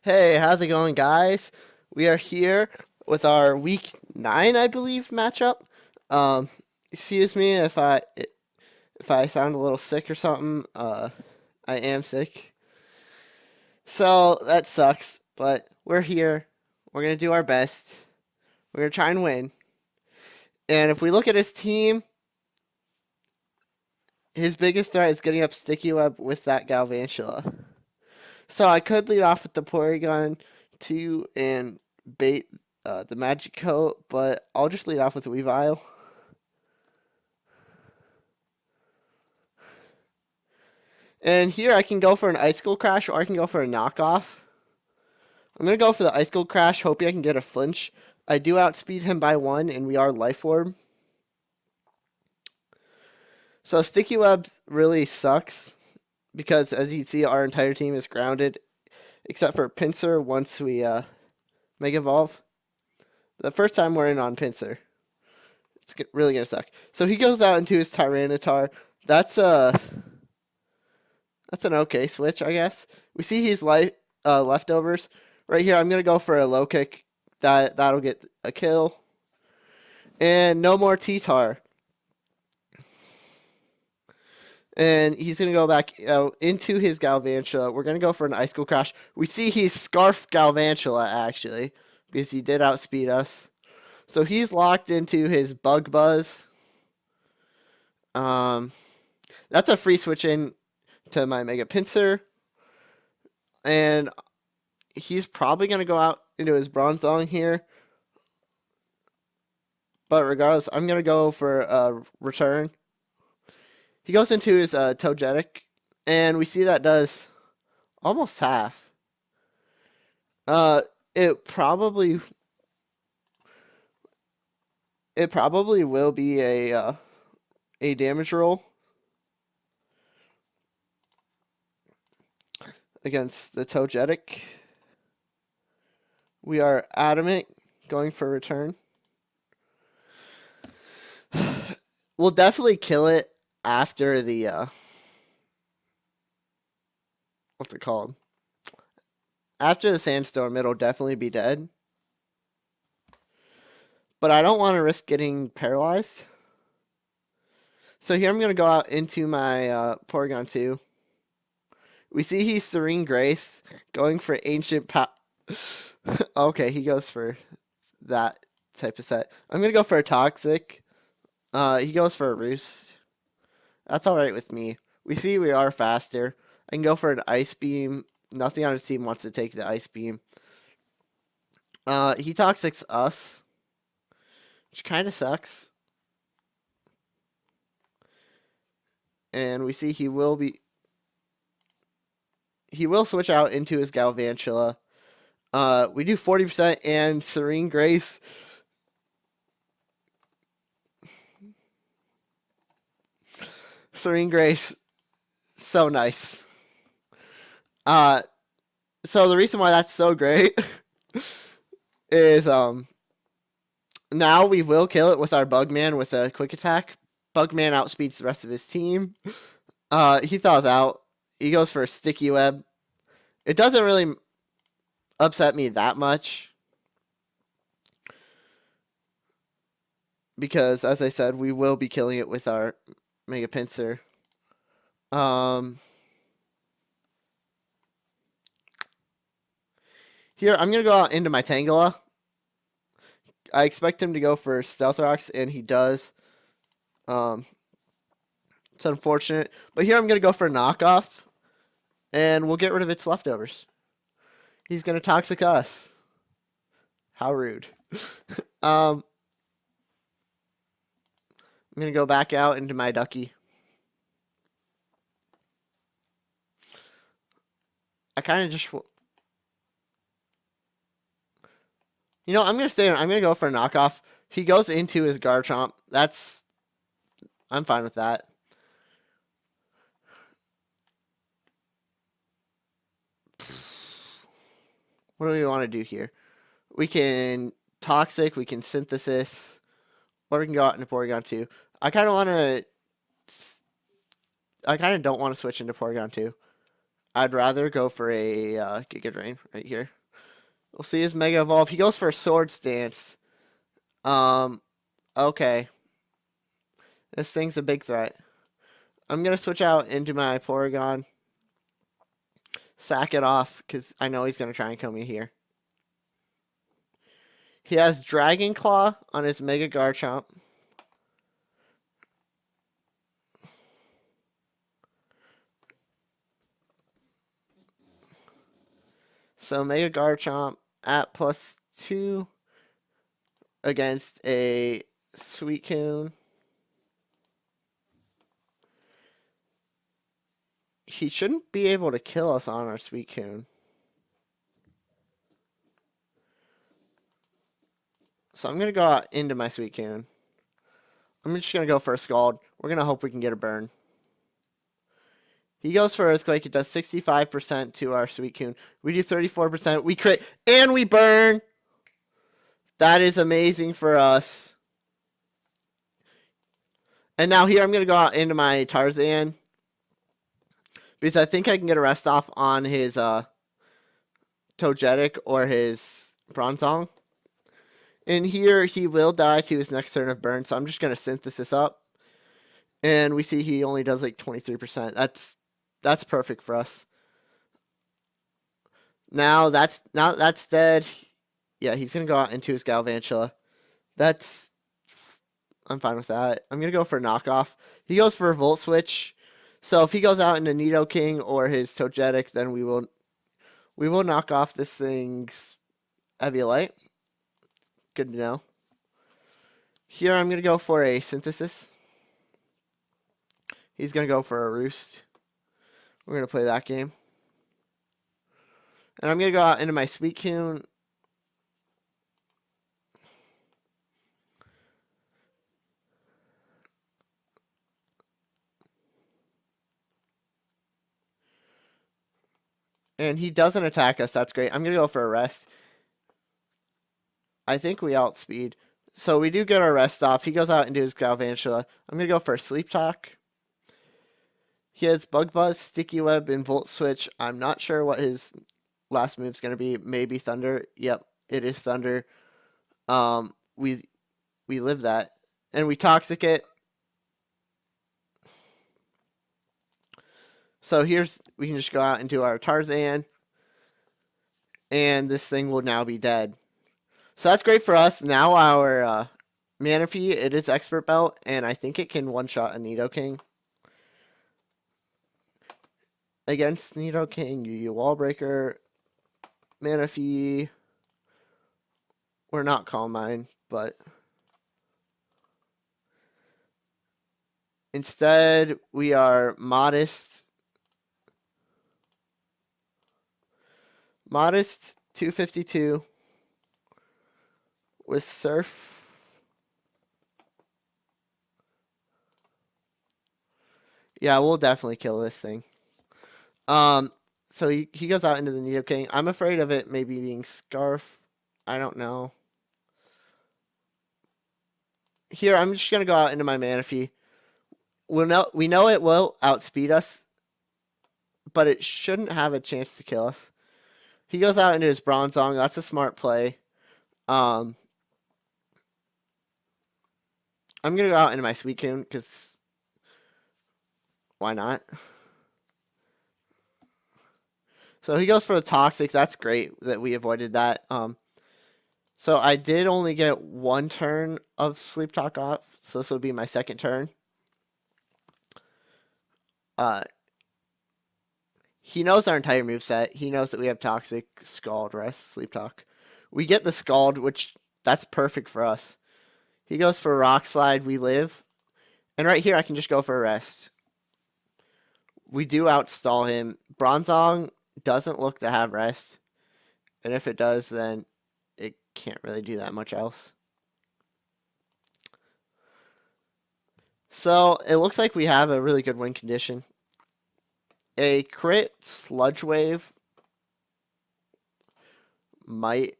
Hey, how's it going, guys? We are here with our week 9, I believe, matchup. Excuse me if I sound a little sick or something. I am sick, so that sucks. But we're here. We're gonna do our best. We're gonna try and win. And if we look at his team, his biggest threat is getting up Sticky Web with that Galvantula. So I could lead off with the Porygon 2 and bait the Magic Coat, but I'll just lead off with Weavile. And here I can go for an Icicle Crash or I can go for a knockoff. I'm going to go for the Icicle Crash, hoping I can get a flinch. I do outspeed him by 1, and we are Life Orb. So Sticky Web really sucks, because as you can see, our entire team is grounded, except for Pinsir once we Mega Evolve. The first time we're in on Pinsir. It's really going to suck. So he goes out into his Tyranitar. That's an okay switch, I guess. We see he's leftovers. Right here, I'm going to go for a low kick. That'll get a kill. And no more T-Tar. And he's going to go back into his Galvantula. We're going to go for an Icicle Crash. We see he's Scarf Galvantula, actually, because he did outspeed us. So he's locked into his Bug Buzz. That's a free switch in to my Mega Pinsir. And he's probably going to go out into his Bronzong here. But regardless, I'm going to go for a return. He goes into his Togetic. And we see that does almost half. It probably will be a damage roll against the Togetic. We are adamant going for a return. We'll definitely kill it after the what's it called? After the Sandstorm, it'll definitely be dead. But I don't want to risk getting paralyzed. So here I'm going to go out into my Porygon 2. We see he's Serene Grace, going for Ancient Power. Okay, he goes for that type of set. I'm going to go for a Toxic. He goes for a Roost. That's alright with me. We see we are faster. I can go for an Ice Beam. Nothing on his team wants to take the Ice Beam. He Toxics us, which kind of sucks. And we see he will switch out into his Galvantula. We do 40% and Serene Grace. Serene Grace, so nice. So the reason why that's so great is now we will kill it with our Bugman with a quick attack. Bugman outspeeds the rest of his team. He thaws out. He goes for a Sticky Web. It doesn't really upset me that much, because, as I said, we will be killing it with our Mega Pinsir. Here, I'm going to go out into my Tangela. I expect him to go for Stealth Rocks, and he does. It's unfortunate. But here I'm going to go for a knockoff, and we'll get rid of its leftovers. He's going to Toxic us. How rude. I'm going to go back out into my Ducky. I kind of just... You know, I'm going to stay. I'm going to go for a knockoff. He goes into his Garchomp. I'm fine with that. What do we want to do here? We can Toxic, we can Synthesis, or we can go out into Porygon 2. I kind of don't want to switch into Porygon 2. I'd rather go for a Giga Drain right here. We'll see his Mega Evolve. He goes for a Swords Dance. Okay. This thing's a big threat. I'm going to switch out into my Porygon. Sack it off, because I know he's going to try and kill me here. He has Dragon Claw on his Mega Garchomp. So Mega Garchomp at +2 against a Suicune. He shouldn't be able to kill us on our Suicune. So I'm going to go out into my Suicune. I'm just going to go for a Scald. We're going to hope we can get a burn. He goes for Earthquake. It does 65% to our Suicune. We do 34%. We crit and we burn. That is amazing for us. And now here I'm going to go out into my Tarzan. Because I think I can get a rest off on his Togetic or his Bronzong. And here he will die to his next turn of burn. So I'm just going to Synthesis up. And we see he only does like 23%. That's perfect for us. Now that's dead. Yeah, he's gonna go out into his Galvantula. I'm fine with that. I'm gonna go for a knockoff. He goes for a Volt Switch. So if he goes out into Nidoking or his Togetic, then we will knock off this thing's Eviolite. Good to know. Here I'm gonna go for a Synthesis. He's gonna go for a Roost. We're going to play that game. And I'm going to go out into my Suicune. And he doesn't attack us. That's great. I'm going to go for a rest. I think we outspeed. So we do get our rest off. He goes out into his Galvantula. I'm going to go for a Sleep Talk. He has Bug Buzz, Sticky Web, and Volt Switch. I'm not sure what his last move's going to be. Maybe Thunder. Yep, it is Thunder. We live that. And we Toxic it. So we can just go out into our Tarzan. And this thing will now be dead. So that's great for us. Now our Manaphy, it is Expert Belt. And I think it can one-shot a Nidoking. Against Nidoking, you Wall Breaker, Manaphy. We're not Calm Mind, but instead we are Modest. Modest 252 with Surf. Yeah, we'll definitely kill this thing. So he goes out into the Nidoking. I'm afraid of it maybe being Scarf. I don't know. Here, I'm just going to go out into my Manaphy. We know it will outspeed us, but it shouldn't have a chance to kill us. He goes out into his Bronzong. That's a smart play. I'm going to go out into my Suicune, because why not? So he goes for the Toxic. That's great that we avoided that. So I did only get one turn of Sleep Talk off, so this would be my second turn. He knows our entire moveset. He knows that we have Toxic, Scald, Rest, Sleep Talk. We get the Scald, which that's perfect for us. He goes for Rock Slide. We live. And right here, I can just go for a Rest. We do outstall him. Bronzong doesn't look to have Rest. And if it does, then it can't really do that much else. So it looks like we have a really good win condition. A crit Sludge Wave might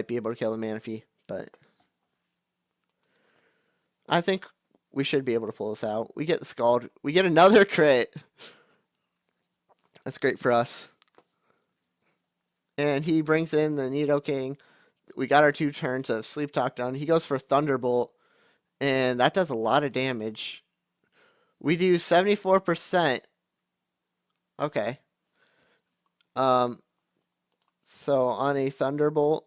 be able to kill the Manaphy, but I think we should be able to pull this out. We get the Scald. We get another crit. That's great for us. And he brings in the Nidoking. We got our 2 turns of Sleep Talk done. He goes for Thunderbolt, and that does a lot of damage. We do 74%. Okay. So on a Thunderbolt,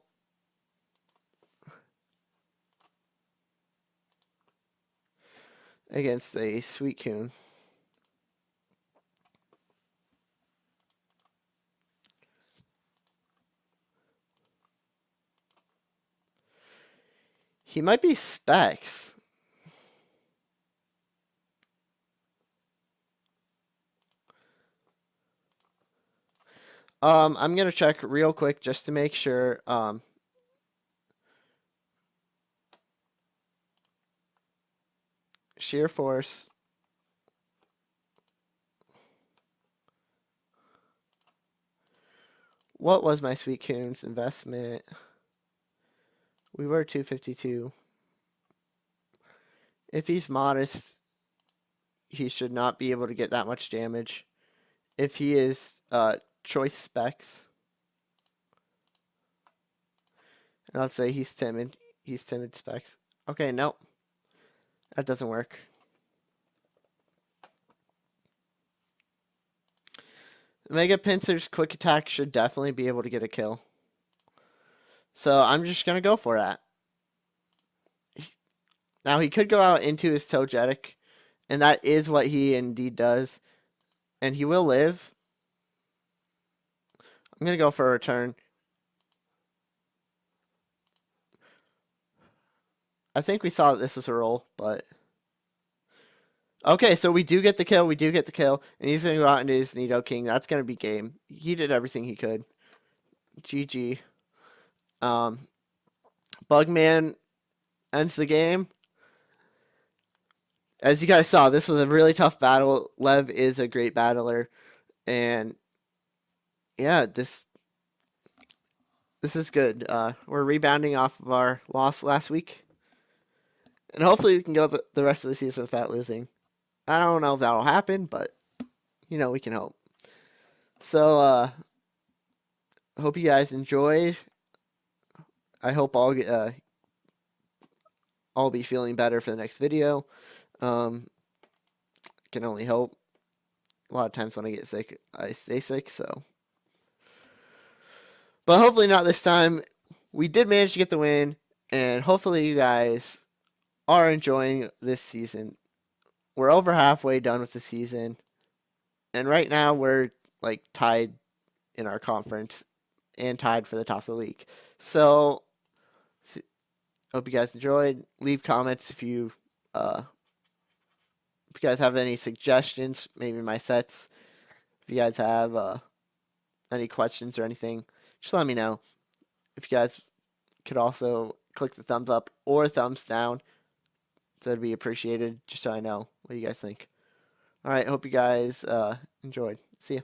against a Suicune. He might be Specs. I'm gonna check real quick just to make sure. Sheer Force. What was my Suicune's investment? We were 252. If he's modest, he should not be able to get that much damage. If he is choice specs, and let's say he's timid specs. Okay, nope. That doesn't work. Mega Pinsir's quick attack should definitely be able to get a kill. So I'm just going to go for that. Now he could go out into his Togetic, and that is what he indeed does. And he will live. I'm going to go for a return. I think we saw that this was a roll, but... Okay, so we do get the kill. And he's going to go out into his Nidoking. That's going to be game. He did everything he could. GG. Bugman ends the game. As you guys saw, this was a really tough battle. Lev is a great battler. And yeah, this is good. We're rebounding off of our loss last week. And hopefully we can go the rest of the season without losing. I don't know if that'll happen, but, we can hope. So, hope you guys enjoyed. I hope I'll be feeling better for the next video. Can only hope. A lot of times when I get sick, I stay sick, so. But hopefully not this time. We did manage to get the win, and hopefully you guys are enjoying this season. We're over halfway done with the season, and right now we're like tied in our conference and tied for the top of the league. So hope you guys enjoyed. Leave comments if you guys have any suggestions, maybe my sets. If you guys have any questions or anything, just let me know. If you guys could also click the thumbs up or thumbs down, that'd be appreciated, just so I know what you guys think. All right, hope you guys enjoyed. See ya.